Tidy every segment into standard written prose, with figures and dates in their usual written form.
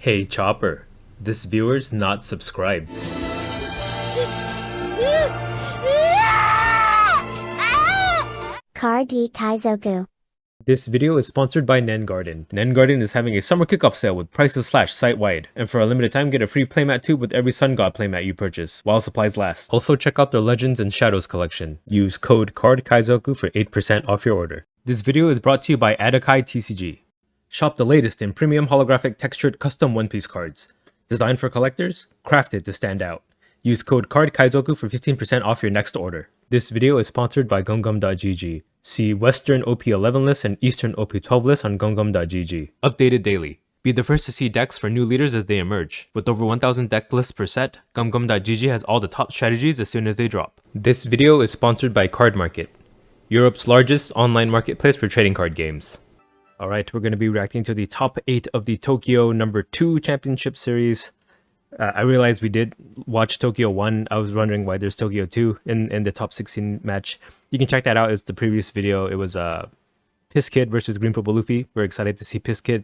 Hey Chopper, this viewer's not subscribed. Car D Kaizoku. This video is sponsored by Nen Garden. Nen Garden is having a summer kickoff sale with prices slashed site-wide, and for a limited time get a free playmat tube with every Sun God playmat you purchase, while supplies last. Also check out their Legends and Shadows collection. Use code CARDKaizoku for 8% off your order. This video is brought to you by Adakai TCG. Shop the latest in premium holographic textured custom One Piece cards. Designed for collectors, crafted to stand out. Use code CARDKaizoku for 15% off your next order. This video is sponsored by gumgum.gg. See Western OP11 list and Eastern OP12 list on gumgum.gg. Updated daily. Be the first to see decks for new leaders as they emerge. With over 1000 deck lists per set, gumgum.gg has all the top strategies as soon as they drop. This video is sponsored by Card Market, Europe's largest online marketplace for trading card games. Alright, we're going to be reacting to the top 8 of the Tokyo number 2 Championship Series. I realized we did watch Tokyo 1. I was wondering why there's Tokyo 2 in the top 16 match. You can check that out as the previous video. It was Piss Kid versus Green Purple Luffy. We're excited to see Piss Kid.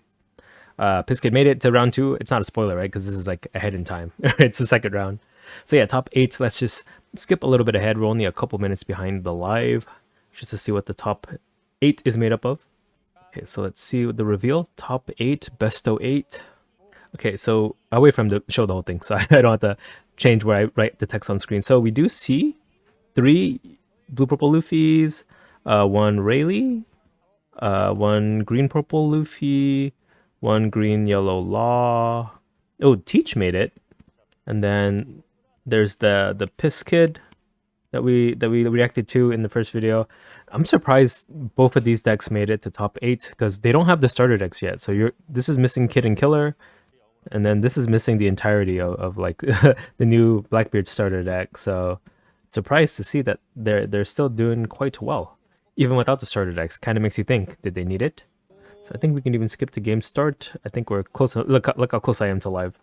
Piss Kid made it to round 2. It's not a spoiler, right? Because this is like ahead in time. It's the second round. So yeah, top 8. Let's just skip a little bit ahead. We're only a couple minutes behind the live just to see what the top 8 is made up of. Okay, so let's see the reveal. Top 8, best of 8. Okay, so I'll wait for him to show the whole thing, so I don't have to change where I write the text on screen. So we do see 3 blue purple Luffys, 1 Rayleigh, 1 green purple Luffy, 1 green yellow Law. Oh, Teach made it, and then there's the Piss Kid that we reacted to in the first video. I'm surprised both of these decks made it to top 8 because they don't have the starter decks yet. So this is missing Kid and Killer. And then this is missing the entirety of like the new Blackbeard starter deck. So surprised to see that they're still doing quite well. Even without the starter decks. Kind of makes you think, did they need it? So I think we can even skip to game start. I think we're close. Look how close I am to live.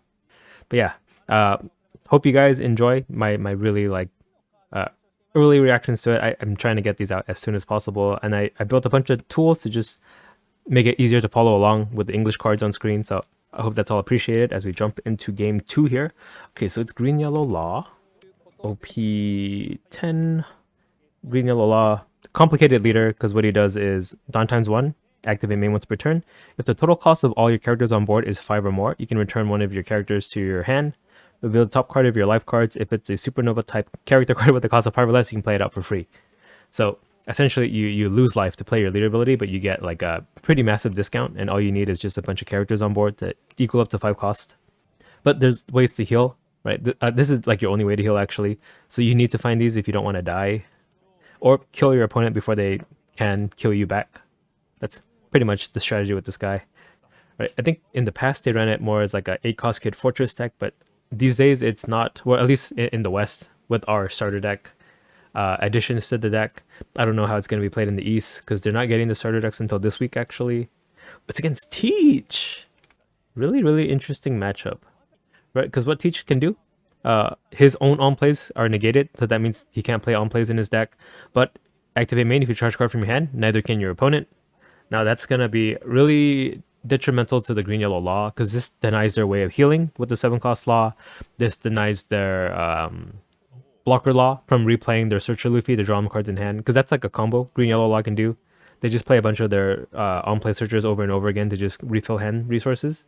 But yeah, hope you guys enjoy my really like early reactions to it. I'm trying to get these out as soon as possible. And I built a bunch of tools to just make it easier to follow along with the English cards on screen. So I hope that's all appreciated as we jump into game 2 here. Okay, so it's green yellow Law, OP10, green yellow Law, complicated leader because what he does is Dawn times 1, activate main once per turn. If the total cost of all your characters on board is 5 or more, you can return one of your characters to your hand. Reveal the top card of your life cards. If it's a supernova type character card with a cost of 5 or less, you can play it out for free. So essentially you lose life to play your leader ability, but you get like a pretty massive discount, and all you need is just a bunch of characters on board to equal up to 5 cost. But there's ways to heal, right? This is like your only way to heal actually. So you need to find these if you don't want to die, or kill your opponent before they can kill you back. That's pretty much the strategy with this guy, right? I think in the past they ran it more as like a 8 cost Kid Fortress deck, but these days it's not, well, at least in the West with our starter deck. Additions to the deck. I don't know how it's going to be played in the East because they're not getting the starter decks until this week actually. It's against Teach. Really interesting matchup, right? Because what Teach can do, his own on plays are negated, so that means he can't play on plays in his deck. But activate main if you charge a card from your hand, neither can your opponent. Now that's going to be really detrimental to the green yellow Law because this denies their way of healing with the 7 cost Law. This denies their blocker Law from replaying their Searcher Luffy to draw them cards in hand, because that's like a combo green yellow Law can do. They just play a bunch of their on play searchers over and over again to just refill hand resources.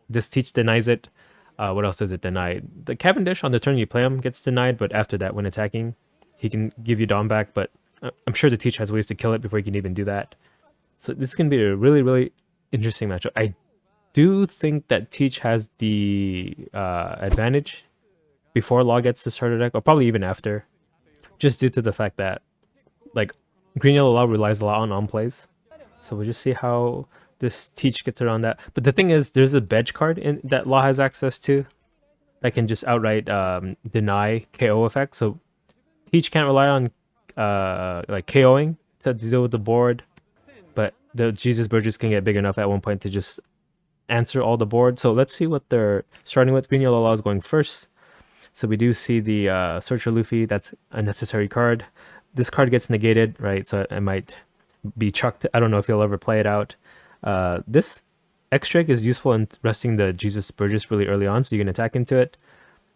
This Teach denies it. What else does it deny? The Cavendish on the turn you play him gets denied, but after that when attacking he can give you Dom back, but I'm sure the Teach has ways to kill it before he can even do that. So this can be a really interesting matchup. I do think that Teach has the advantage before Law gets the starter deck, or probably even after, just due to the fact that like green yellow Law relies a lot on plays. So we'll just see how this Teach gets around that. But the thing is, there's a Bedge card in that Law has access to that can just outright deny KO effects. So Teach can't rely on like KOing to deal with the board, but the Jesus Burgess can get big enough at one point to just answer all the board. So let's see what they're starting with. Green yellow Law is going first. So we do see the Searcher Luffy. That's a necessary card. This card gets negated, right? So it might be chucked. I don't know if he'll ever play it out. This X-Strike is useful in resting the Jesus Burgess really early on, so you can attack into it.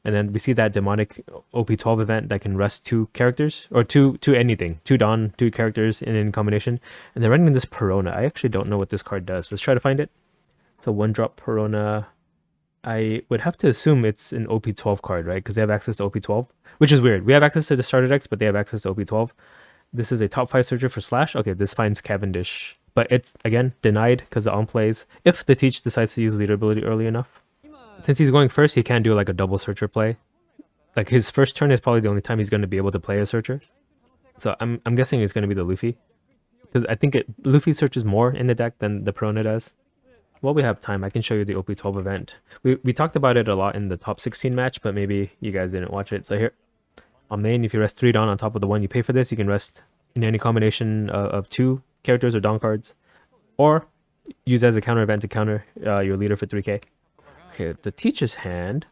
And then we see that demonic OP12 event that can rest two characters, or two anything. Two Dawn, two characters in combination. And they're running this Perona. I actually don't know what this card does. Let's try to find it. It's a 1-drop Perona. I would have to assume it's an OP12 card, right? Because they have access to OP12, which is weird. We have access to the starter decks, but they have access to OP12. This is a top 5 searcher for Slash. Okay, this finds Cavendish. But it's, again, denied because the on plays. If the Teach decides to use leader ability early enough. Since he's going first, he can't do like a double searcher play. Like his first turn is probably the only time he's going to be able to play a searcher. So I'm guessing it's going to be the Luffy. Because I think Luffy searches more in the deck than the Perona does. While we have time, I can show you the OP12 event. We talked about it a lot in the top 16 match, but maybe you guys didn't watch it. So here, on main, if you rest 3 Dawn on top of the 1 you pay for this, you can rest in any combination of 2 characters or Dawn cards. Or use as a counter event to counter your leader for 3k. Okay, the Teach's hand.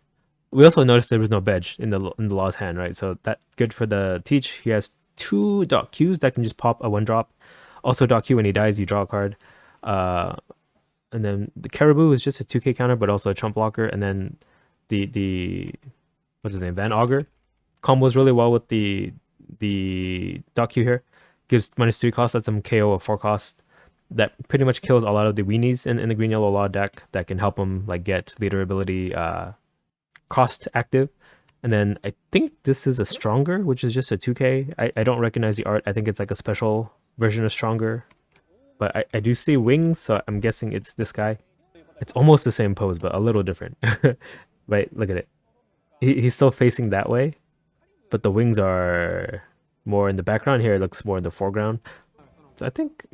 We also noticed there was no Bedge in the Law's hand, right? So that's good for the Teach. He has 2 Dot Qs that can just pop a 1-drop. Also Dot Q, when he dies, you draw a card. And then the Caribou is just a 2k counter, but also a chump blocker. And then the what's his name, Van Augur combos really well with the Dot Q here. Gives -3 cost, that's some KO of 4 cost. That pretty much kills a lot of the weenies in the green yellow law deck that can help him like get leader ability cost active. And then I think this is a Stronger, which is just a 2k. I don't recognize the art. I think it's like a special version of Stronger. But I do see wings, so I'm guessing it's this guy. It's almost the same pose, but a little different. Right, look at it. He's still facing that way, but the wings are more in the background. Here it looks more in the foreground. So I think,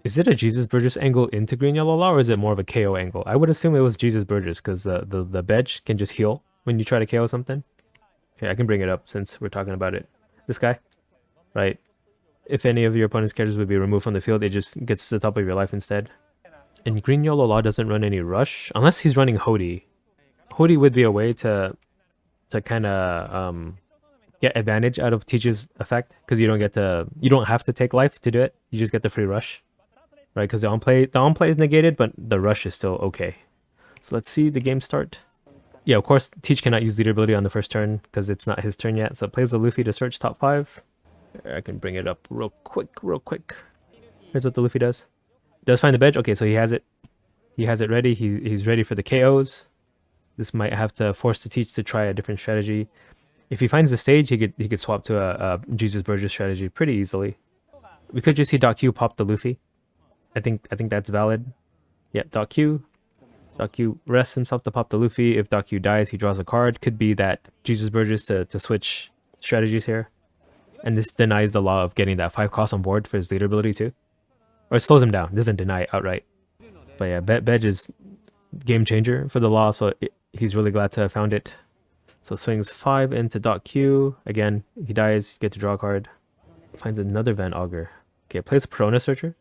is it a Jesus Burgess angle into green yellow law, or is it more of a KO angle? I would assume it was Jesus Burgess because the Bedge can just heal when you try to KO something. Okay, I can bring it up since we're talking about it. This guy, right? If any of your opponent's characters would be removed from the field, it just gets to the top of your life instead. And green yellow law doesn't run any rush unless he's running Hody. Hody would be a way to kind of get advantage out of Teach's effect because you don't have to take life to do it. You just get the free rush. Right, because the on play is negated, but the rush is still okay. So let's see the game start. Yeah, of course, Teach cannot use leader ability on the first turn because it's not his turn yet. So it plays the Luffy to search top 5. I can bring it up real quick. Here's what the Luffy does. Does find the Bedge. Okay, so he has it. He has it ready. He's ready for the KOs. This might have to force the Teach to try a different strategy. If he finds the stage, he could swap to a Jesus Burgess strategy pretty easily. We could just see Dot Q pop the Luffy. I think that's valid. Yep, Dot Q. Dot Q rests himself to pop the Luffy. If Dot Q dies, he draws a card. Could be that Jesus Burgess to switch strategies here. And this denies the law of getting that 5 cost on board for his leader ability too. Or it slows him down. It doesn't deny it outright. But yeah, Bedge is game changer for the law, so he's really glad to have found it. So swings 5 into Dot Q. Again, he dies, you get to draw a card. Finds another Van Augur. Okay, plays Perona Searcher.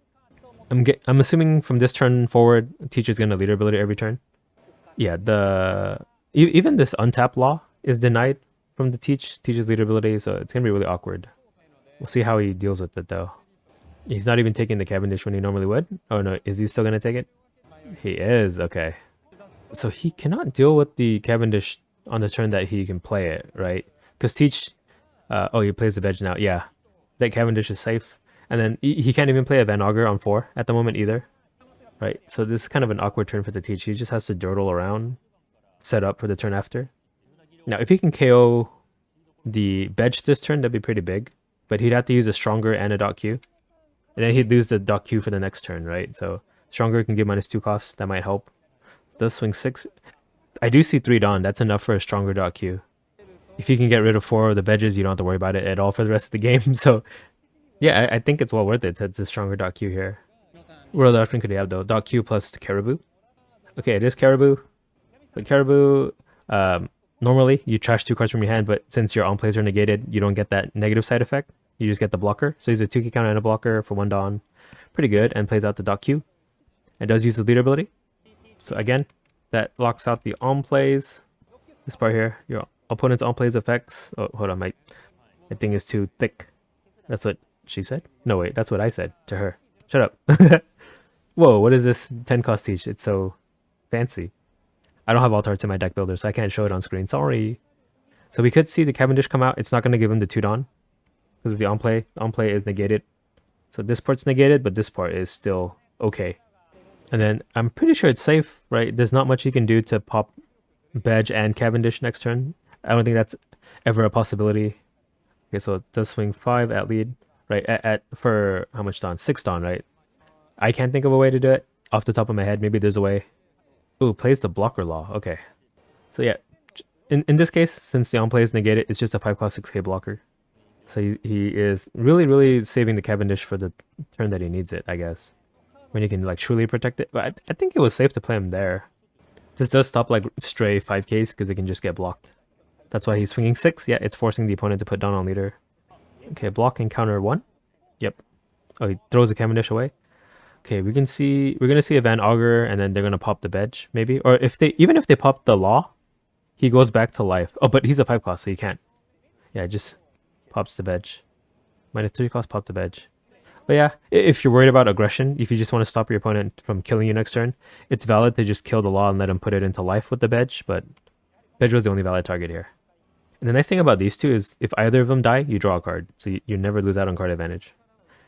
I'm assuming from this turn forward, Teacher's gonna leader ability every turn. Yeah, even this untap law is denied from the Teacher's leader ability, so it's gonna be really awkward. We'll see how he deals with it though. He's not even taking the Cavendish when he normally would. Oh no, is he still gonna take it? He is, okay. So he cannot deal with the Cavendish on the turn that he can play it, right? Because Teach, oh, he plays the Bedge now. Yeah, that Cavendish is safe. And then he can't even play a Van Augur on 4 at the moment either. Right, so this is kind of an awkward turn for the Teach. He just has to durdle around, set up for the turn after. Now, if he can KO the Bedge this turn, that'd be pretty big. But he'd have to use a Stronger and a Dot Q. And then he'd lose the Dot Q for the next turn, right? So Stronger can give -2 cost. That might help. Does swing 6. I do see 3 Dawn. That's enough for a Stronger Dot Q. If you can get rid of 4 of the Bedges, you don't have to worry about it at all for the rest of the game. So yeah, I think it's well worth it to the Stronger Dot Q here. What other option could he have though? Dot Q plus Caribou. Okay, it is Caribou. But Caribou, normally you trash 2 cards from your hand, but since your on plays are negated, you don't get that negative side effect. You just get the blocker. So he's a 2k counter and a blocker for 1 Dawn. Pretty good, and plays out the Dot Q. And does use the leader ability. So again, that locks out the on plays. This part here, your opponent's on plays effects. Oh, hold on, my thing is too thick. That's what she said? No, wait, that's what I said to her. Shut up. Whoa, what is this 10 cost teach? It's so fancy. I don't have alt arts in my deck builder, so I can't show it on screen. Sorry. So we could see the Cavendish come out. It's not going to give him the 2 Dawn because the on play. On play is negated. So this part's negated, but this part is still okay. And then I'm pretty sure it's safe, right? There's not much he can do to pop Badge and Cavendish next turn. I don't think that's ever a possibility. Okay, so it does swing 5 at lead, right? At for how much Dawn? 6 Dawn, right? I can't think of a way to do it off the top of my head. Maybe there's a way. Ooh, plays the blocker law. Okay. So yeah, in this case, since the on play is negated, it's just a 5 cost 6k blocker. So he is really saving the Cavendish for the turn that he needs it, I guess. When you can like truly protect it. But I think it was safe to play him there. This does stop like stray 5ks because it can just get blocked. That's why he's swinging 6. Yeah, it's forcing the opponent to put down on leader. Okay, block and counter 1. Yep. Oh, he throws the Cavendish away. Okay, we're gonna see a Van Augur, and then they're gonna pop the Bedge, maybe. Or even if they pop the Law, he goes back to life. Oh, but he's a 5 cost, so he can't. Yeah, just pops the Bedge. Minus 3 cost, pop the Bedge. But yeah, if you're worried about aggression, if you just want to stop your opponent from killing you next turn, it's valid to just kill the Law and let him put it into life with the Bedge, but Bedge was the only valid target here. And the nice thing about these two is if either of them die, you draw a card. So you never lose out on card advantage.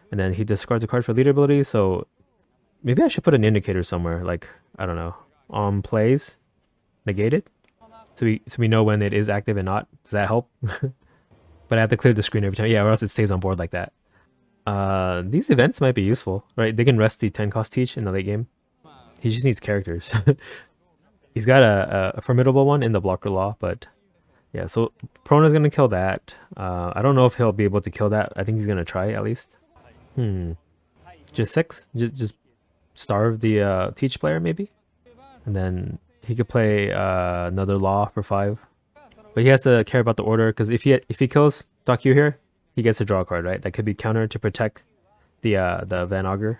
And then he discards a card for leader ability, so maybe I should put an indicator somewhere, like, I don't know, on plays, negated, so we know when it is active and not. Does that help? But I have to clear the screen every time. Yeah, or else it stays on board like that. These events might be useful, right? They can rest the 10 cost teach in the late game. He just needs characters. He's got a formidable one in the blocker law, but yeah, so Prona's gonna kill that. I don't know if he'll be able to kill that. I think he's gonna try at least. Just 6? Just starve the teach player maybe? And then he could play another law for 5. But he has to care about the order, because if he kills Doc Yu here, he gets to draw a card, right? That could be counter to protect the Van Augur.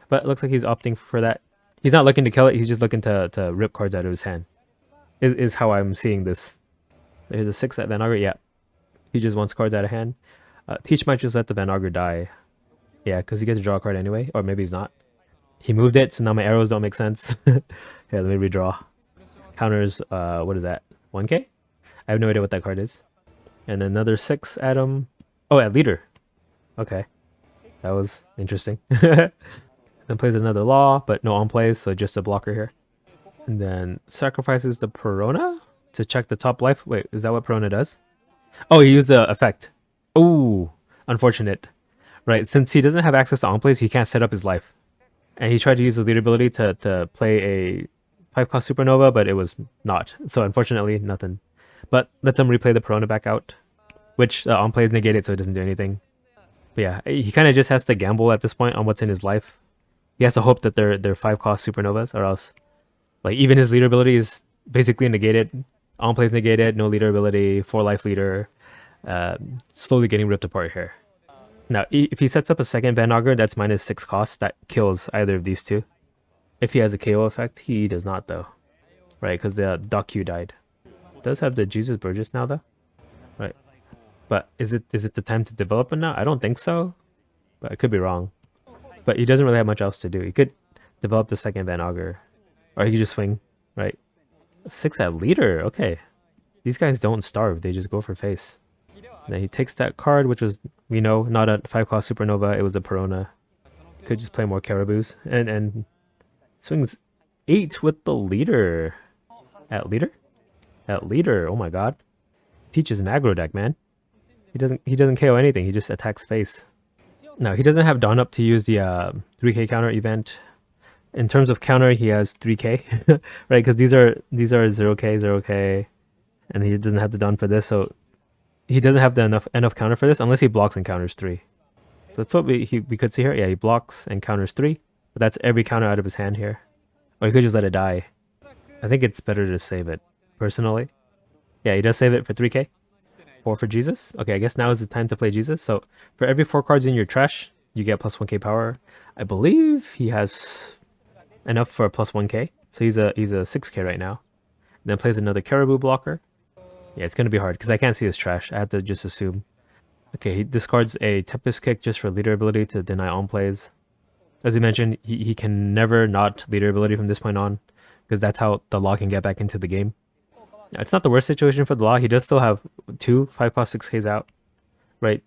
But it looks like he's opting for that. He's not looking to kill it, he's just looking to rip cards out of his hand. Is how I'm seeing this. There's a 6 at Van Augur, yeah. He just wants cards out of hand. Teach might just let the Van Augur die. Yeah, because he gets to draw a card anyway. Or maybe he's not. He moved it, so now my arrows don't make sense. Here, let me redraw. Counters, what is that? 1k? I have no idea what that card is. And another 6 at him. Oh, at leader. Okay. That was interesting. Then plays another law, but no on plays, so just a blocker here. And then sacrifices the Perona to check the top life. Wait, is that what Perona does? Oh, he used the effect. Oh, unfortunate. Right, since he doesn't have access to on plays, he can't set up his life. And he tried to use the leader ability to play a 5 cost supernova, but it was not. So unfortunately, nothing. But lets him replay the Perona back out, which on play is negated, so it doesn't do anything. But yeah, he kind of just has to gamble at this point on what's in his life. He has to hope that they're 5 cost supernovas, or else, like, even his leader ability is basically negated. On play is negated, no leader ability, 4 life leader, slowly getting ripped apart here. Now, if he sets up a second Van Augur, that's minus 6 cost. That kills either of these two. If he has a KO effect, he does not, though. Right, because the Doc Q died. Does have the Jesus Burgess now, though. Right. But is it the time to develop it now? I don't think so. But I could be wrong. But he doesn't really have much else to do. He could develop the second Van Augur. Or he could just swing, right? 6 at leader, okay. These guys don't starve, they just go for face. Then he takes that card, which was, we know, not a 5 cost supernova, it was a Perona. Could just play more Caribous. And swings 8 with the leader. At leader? At leader, oh my god. Teaches an aggro deck, man. He doesn't KO anything, he just attacks face. Now, he doesn't have Dawn up to use the 3k counter event. In terms of counter, he has 3k, right? Because these are 0k, 0k, and he doesn't have the Dawn for this, so he doesn't have the enough counter for this unless he blocks and counters 3. So that's what we could see here. Yeah, he blocks and counters 3, but that's every counter out of his hand here. Or he could just let it die. I think it's better to save it, personally. Yeah, he does save it for 3k. 4 for Jesus. Okay, I guess now is the time to play Jesus. So for every 4 cards in your trash, you get plus 1k power. I believe he has enough for a plus 1k. So he's a 6k right now. And then plays another Caribou blocker. Yeah, it's gonna be hard because I can't see his trash. I have to just assume. Okay, he discards a Tempest Kick just for leader ability to deny on plays. as we mentioned, he can never not leader ability from this point on, because that's how the law can get back into the game. It's not the worst situation for the law. He does still have two 5 cost 6Ks out, right?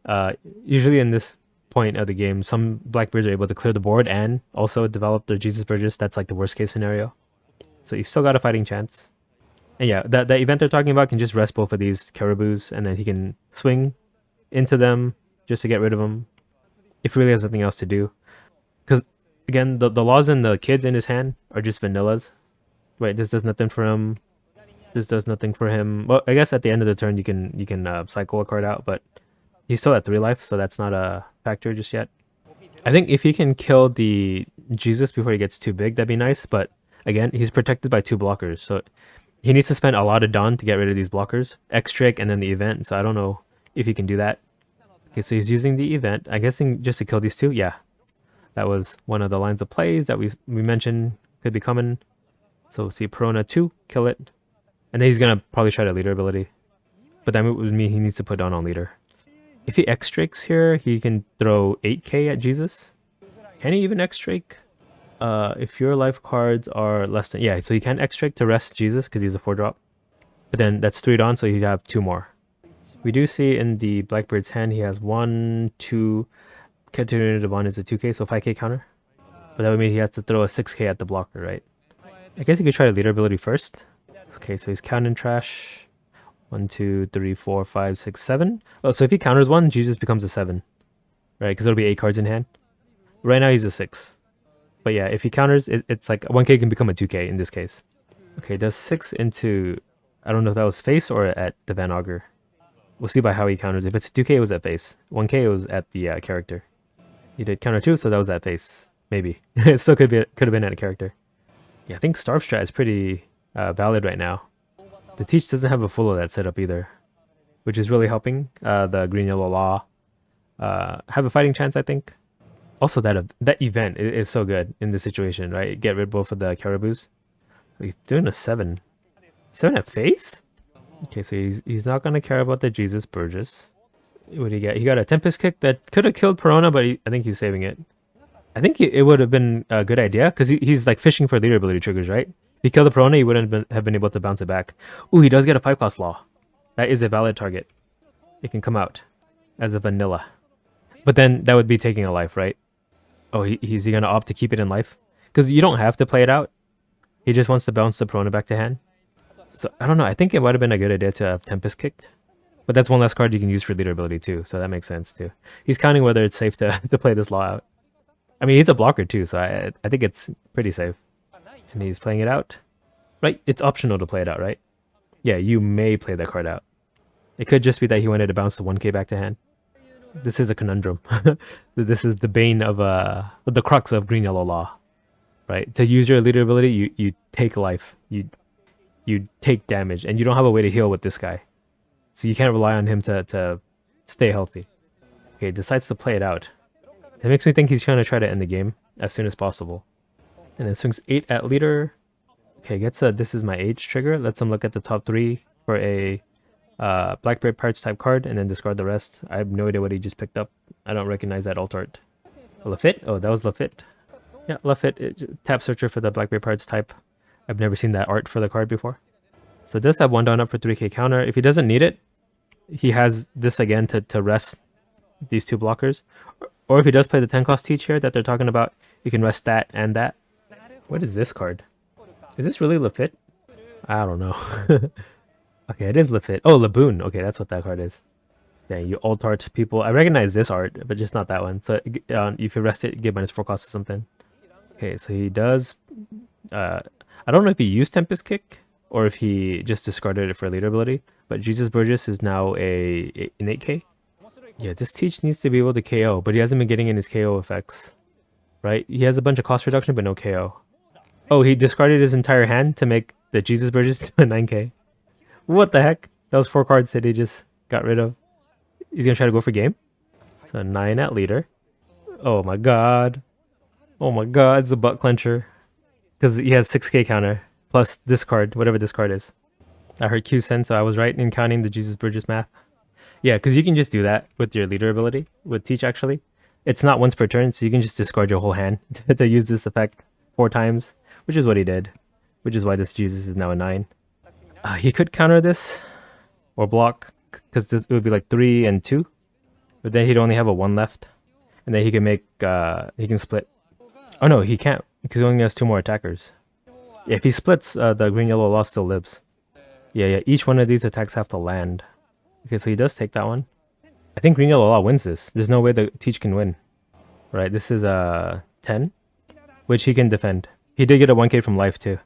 Uh, Usually in this point of the game, some Blackbeards are able to clear the board and also develop their Jesus Burgess. That's like the worst case scenario. So you still got a fighting chance. And yeah, that event they're talking about can just rest both of these Caribous, and then he can swing into them just to get rid of them if he really has nothing else to do. Because again, the laws and the kids in his hand are just vanillas. Right, this does nothing for him. This does nothing for him. Well, I guess at the end of the turn you can cycle a card out, but he's still at 3 life, so that's not a factor just yet. I think if he can kill the Jesus before he gets too big, that'd be nice. But again, he's protected by 2 blockers, so he needs to spend a lot of Dawn to get rid of these blockers. X-Trick and then the event, so I don't know if he can do that. Okay, so he's using the event. I'm guessing just to kill these 2. Yeah, that was one of the lines of plays that we mentioned could be coming. So see Perona 2, kill it. And then he's going to probably try to leader ability. But that would mean he needs to put down on leader. If he X-Strakes here, he can throw 8k at Jesus. Can he even X-Strake? If your life cards are less than... Yeah, so he can X-Strake to rest Jesus because he's a 4-drop. But then that's 3 Dawn, so he'd have 2 more. We do see in the Blackbeard's hand, he has 1, 2... Caterina de Bond is a 2k, so 5k counter. But that would mean he has to throw a 6k at the blocker, right? I guess he could try to leader ability first. Okay, so he's counting trash. 1, 2, 3, 4, 5, 6, 7. Oh, so if he counters 1, Jesus becomes a 7. Right, because it'll be 8 cards in hand. Right now he's a 6. But yeah, if he counters, it's like 1k can become a 2k in this case. Okay, does 6 into... I don't know if that was face or at the Van Augur. We'll see by how he counters. If it's a 2k, it was at face. 1k, it was at the character. He did counter 2, so that was at face. Maybe. It still could have been at a character. Yeah, I think Starve Strat is pretty valid right now. The Teach doesn't have a full of that setup either, which is really helping the Green Yellow Law have a fighting chance, I think. Also, that event is so good in this situation, right? Get rid of both of the Caribous. He's doing a 7. 7 at face? Okay, so he's not going to care about the Jesus Burgess. What did he get? He got a Tempest Kick that could have killed Perona, but I think he's saving it. I think it would have been a good idea, because he's like fishing for leader ability triggers, right? If he killed the Perona, he wouldn't have been able to bounce it back. Ooh, he does get a 5-cost law. That is a valid target. It can come out as a vanilla. But then that would be taking a life, right? Oh, is he going to opt to keep it in life? Because you don't have to play it out. He just wants to bounce the Perona back to hand. So, I don't know. I think it might have been a good idea to have Tempest kicked. But that's one less card you can use for leader ability too, so that makes sense too. He's counting whether it's safe to play this law out. I mean, he's a blocker too, so I think it's pretty safe. And he's playing it out. Right? It's optional to play it out, right? Yeah, you may play that card out. It could just be that he wanted to bounce the 1k back to hand. This is a conundrum. This is the bane of the crux of Green Yellow Law. Right? To use your leader ability, you take life. You take damage, and you don't have a way to heal with this guy. So you can't rely on him to stay healthy. Okay, decides to play it out. That makes me think he's trying to try to end the game as soon as possible. And then swings 8 at leader. Okay, gets a This Is My Age trigger. Lets him look at the top 3 for a Blackbeard Pirates type card, and then discard the rest. I have no idea what he just picked up. I don't recognize that alt art. Lafitte? Oh, that was Lafitte. Yeah, Lafitte. Tap searcher for the Blackbeard Pirates type. I've never seen that art for the card before. So it does have 1 down up for 3k counter. If he doesn't need it, he has this again to rest these 2 blockers. Or if he does play the 10 cost Teach here that they're talking about, you can rest that and that. What is this card? Is this really Lafitte? I don't know. Okay, it is Lafitte. Oh, Laboon. Okay, that's what that card is. Yeah, you alt art people. I recognize this art, but just not that one. So if you rest it, you get -4 cost or something. Okay, so he does... I don't know if he used Tempest Kick or if he just discarded it for leader ability, but Jesus Burgess is now an 8k. Yeah, this Teach needs to be able to KO, but he hasn't been getting in his KO effects. Right? He has a bunch of cost reduction, but no KO. Oh, he discarded his entire hand to make the Jesus Burgess to a 9k. What the heck? That was 4 cards that he just got rid of. He's gonna try to go for game. So 9 at leader. Oh my god. Oh my god, it's a butt clencher. Because he has 6k counter. Plus this card, whatever this card is. I heard Q send, so I was right in counting the Jesus Burgess math. Yeah, because you can just do that with your leader ability. With Teach, actually. It's not once per turn, so you can just discard your whole hand to use this effect 4 times, which is what he did. Which is why this Jesus is now a 9. He could counter this or block, because this it would be like 3 and 2. But then he'd only have a 1 left. And then he can make, he can split. Oh no, he can't, because he only has 2 more attackers. Yeah, if he splits, the green yellow law still lives. Yeah, each one of these attacks have to land. Okay, so he does take that one. I think green yellow law wins this. There's no way the Teach can win. Right, this is a 10, which he can defend. He did get a 1k from life too.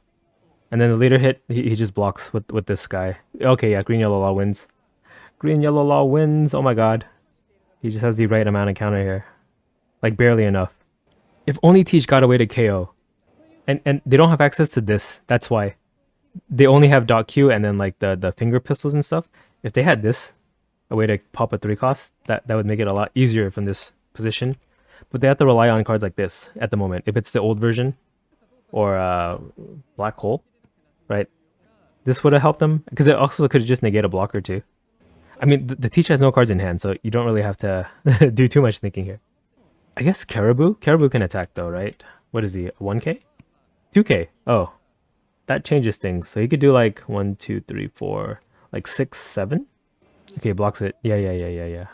And then the leader hit, he just blocks with this guy. Okay, yeah, green yellow law wins. Green yellow law wins. Oh my god. He just has the right amount of counter here. Like barely enough. If only Teach got away to KO. And they don't have access to this. That's why. They only have dot Q and then like the finger pistols and stuff. If they had this, a way to pop a 3 cost, that would make it a lot easier from this position. But they have to rely on cards like this at the moment. If it's the old version or Black Hole, right? This would have helped them because it also could just negate a blocker too. I mean, the Teach has no cards in hand, so you don't really have to do too much thinking here. I guess Caribou? Caribou can attack though, right? What is he? 1k? 2k? Oh. That changes things. So he could do like 1, 2, 3, 4, like 6, 7? Okay, blocks it. Yeah.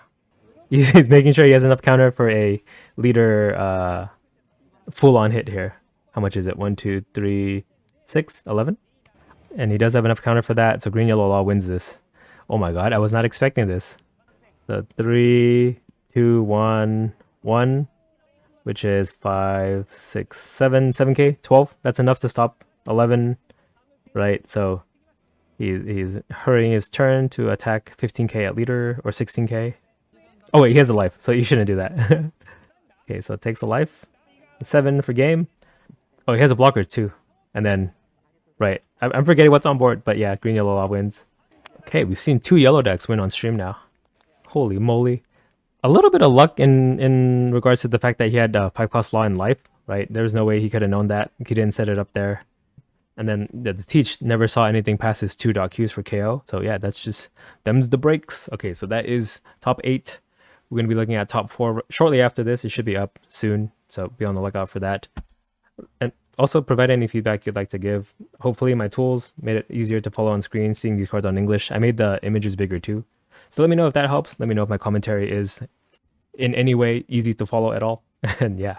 He's making sure he has enough counter for a leader full-on hit here. How much is it? 1, 2, 3, 6, 11? And he does have enough counter for that, so green yellow law wins this. Oh my god, I was not expecting this. So 3, 2, 1, 1, which is 5, 6, 7, 7k, 12. That's enough to stop 11, right? So he's hurrying his turn to attack 15k at leader or 16k. Oh wait, he has a life, so you shouldn't do that. Okay, so it takes a life. 7 for game. Oh, he has a blocker too. And then, right, I'm forgetting what's on board, but yeah, green yellow law wins. Okay, we've seen 2 yellow decks win on stream now. Holy moly. A little bit of luck in regards to the fact that he had Pipe Cost Law in life, right? There's no way he could have known that. He didn't set it up there. And then the Teach never saw anything past his 2 dot Qs for KO. So yeah, that's just, them's the breaks. Okay, so that is top 8. We're going to be looking at top 4 shortly after this. It should be up soon, so be on the lookout for that. And also provide any feedback you'd like to give. Hopefully my tools made it easier to follow on screen, seeing these cards on English. I made the images bigger too. So let me know if that helps. Let me know if my commentary is in any way easy to follow at all. And yeah,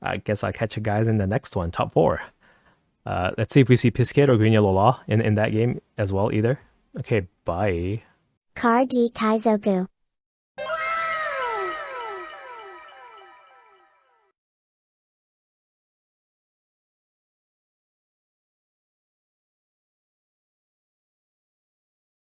I guess I'll catch you guys in the next one, top 4. Let's see if we see Pisket or Green Yellow Law in that game as well either. Okay, bye. Card D Kaizoku.